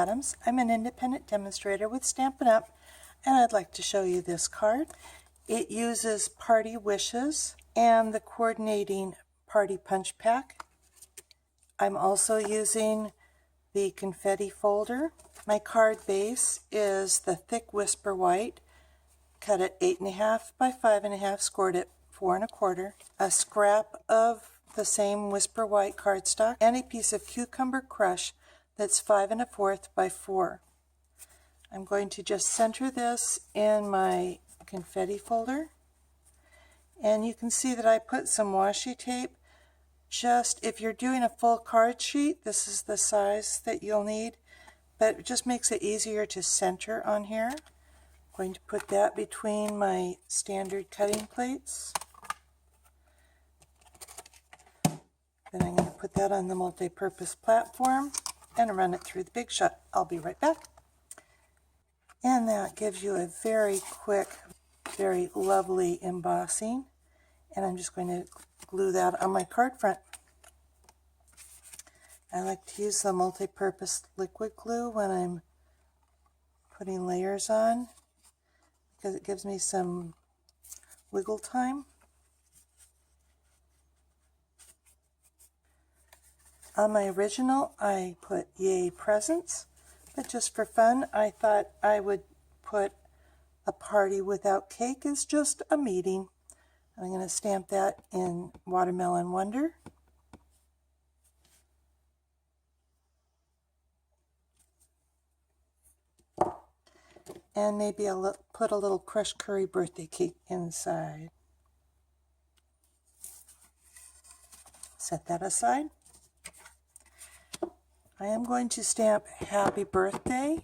Adams. I'm an independent demonstrator with Stampin' Up, and I'd like to show you this card. It uses Party Wishes and the coordinating Party Punch Pack. I'm also using the confetti folder. My card base is the thick Whisper White, cut at 8.5 by 5.5, scored at 4 1/4, a scrap of the same Whisper White cardstock, and a piece of Cucumber Crush that's 5 1/4 by 4. I'm going to just center this in my confetti folder, and you can see that I put some washi tape. Just if you're doing a full card sheet, this is the size that you'll need, but it just makes it easier to center on here. I'm going to put that between my standard cutting plates. Then I'm going to put that on the multi-purpose platform and run it through the Big Shot. I'll be right back. And that gives you a very quick, very lovely embossing. And I'm just going to glue that on my card front. I like to use the multi-purpose liquid glue when I'm putting layers on because it gives me some wiggle time. On my original, I put Yay Presents, but just for fun, I thought I would put A Party Without Cake is Just a Meeting. I'm going to stamp that in Watermelon Wonder. And maybe I'll put a little crushed curry birthday cake inside. Set that aside. I am going to stamp Happy Birthday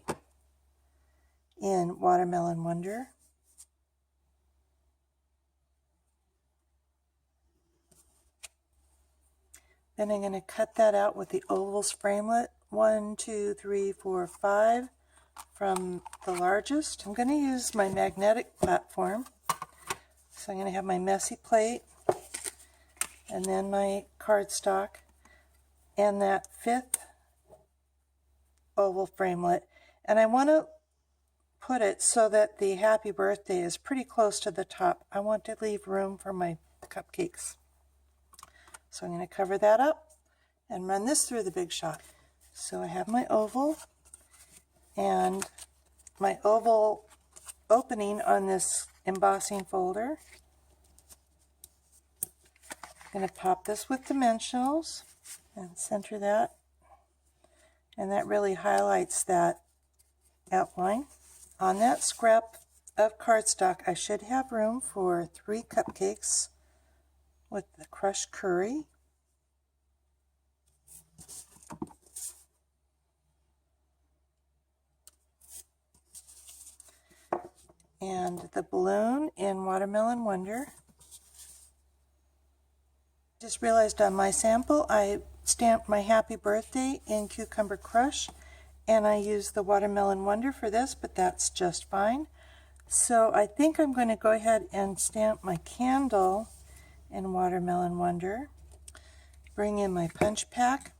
in Watermelon Wonder. Then I'm going to cut that out with the ovals framelit, 1, 2, 3, 4, 5 from the largest. I'm going to use my magnetic platform. So I'm going to have my messy plate and then my cardstock and that 5th oval framelit, and I want to put it so that the Happy Birthday is pretty close to the top. I want to leave room for my cupcakes. So I'm going to cover that up and run this through the Big Shot. So I have my oval and my oval opening on this embossing folder. I'm going to pop this with dimensionals and center that. And that really highlights that outline. On that scrap of cardstock, I should have room for 3 cupcakes with the crushed curry. And the balloon in Watermelon Wonder. Just realized on my sample I stamped my Happy Birthday in Cucumber Crush, and I used the Watermelon Wonder for this, but that's just fine. So I think I'm going to go ahead and stamp my candle in Watermelon Wonder. Bring in my punch pack.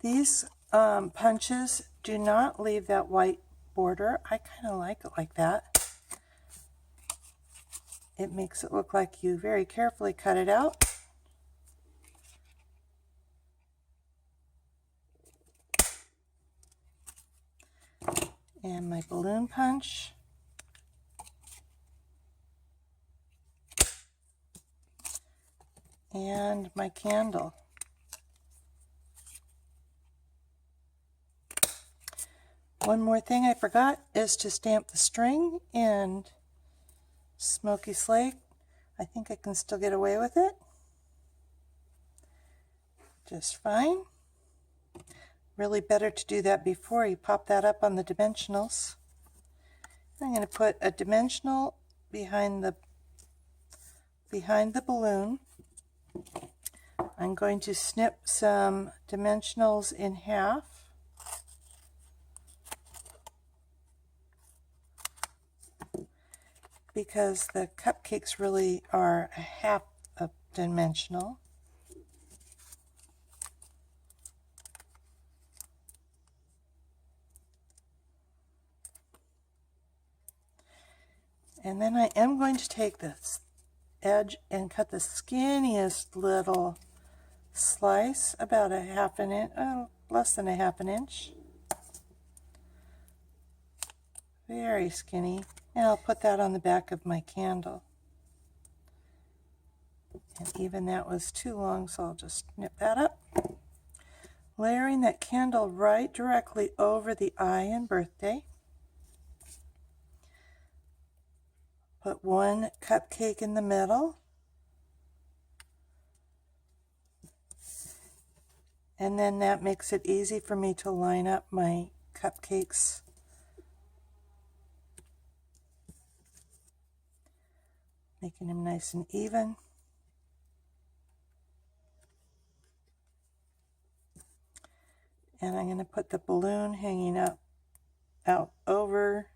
These punches do not leave that white border. I kind of like it like that. It makes it look like you very carefully cut it out. And my balloon punch. And my candle. One more thing I forgot is to stamp the string in Smoky Slate. I think I can still get away with it just fine. Really better to do that before you pop that up on the dimensionals. I'm going to put a dimensional behind the balloon. I'm going to snip some dimensionals in half. Because the cupcakes really are a half a dimensional. And then I am going to take this edge and cut the skinniest little slice, about a half an inch, less than a half an inch. Very skinny. And I'll put that on the back of my candle. And even that was too long, so I'll just snip that up. Layering that candle right directly over the eye and birthday. Put one cupcake in the middle. And then that makes it easy for me to line up my cupcakes. Making them nice and even. And I'm going to put the balloon hanging up out over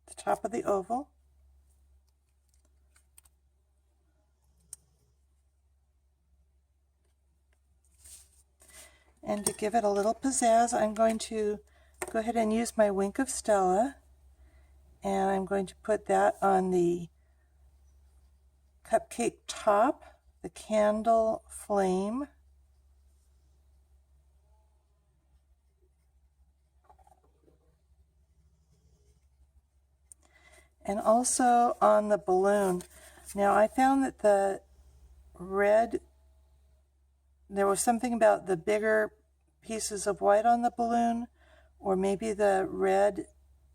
the top of the oval. And to give it a little pizzazz, I'm going to go ahead and use my Wink of Stella, and I'm going to put that on the cupcake top, the candle flame, and also on the balloon. Now I found that the red, there was something about the bigger pieces of white on the balloon, or maybe the red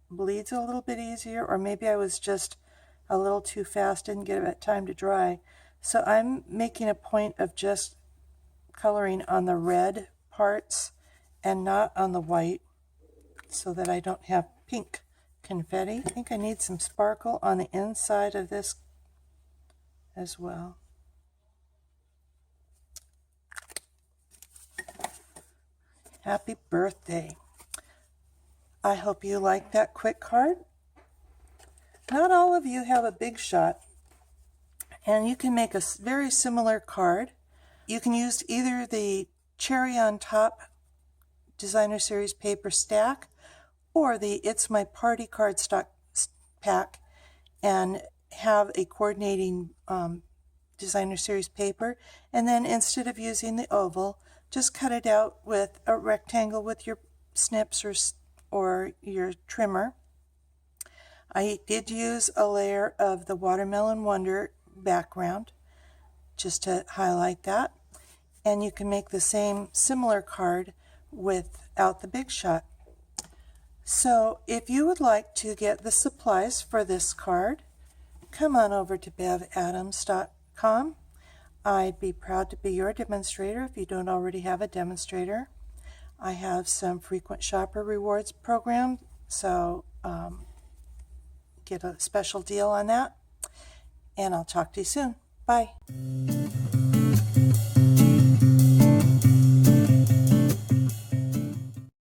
bleeds a little bit easier, or maybe I was just a little too fast, didn't give it time to dry. So I'm making a point of just coloring on the red parts and not on the white, so that I don't have pink confetti. I think I need some sparkle on the inside of this as well. Happy birthday. I hope you like that quick card. Not all of you have a big shot, and you can make a very similar card. You can use either the Cherry on Top Designer Series paper stack or the It's My Party cardstock pack and have a coordinating Designer Series paper, and then instead of using the oval, just cut it out with a rectangle with your snips or your trimmer. I did use a layer of the Watermelon Wonder background just to highlight that, and you can make the same similar card without the big shot. So if you would like to get the supplies for this card, come on over to bevadams.com. I'd be proud to be your demonstrator if you don't already have a demonstrator. I have some frequent shopper rewards program, so get a special deal on that. And I'll talk to you soon. Bye.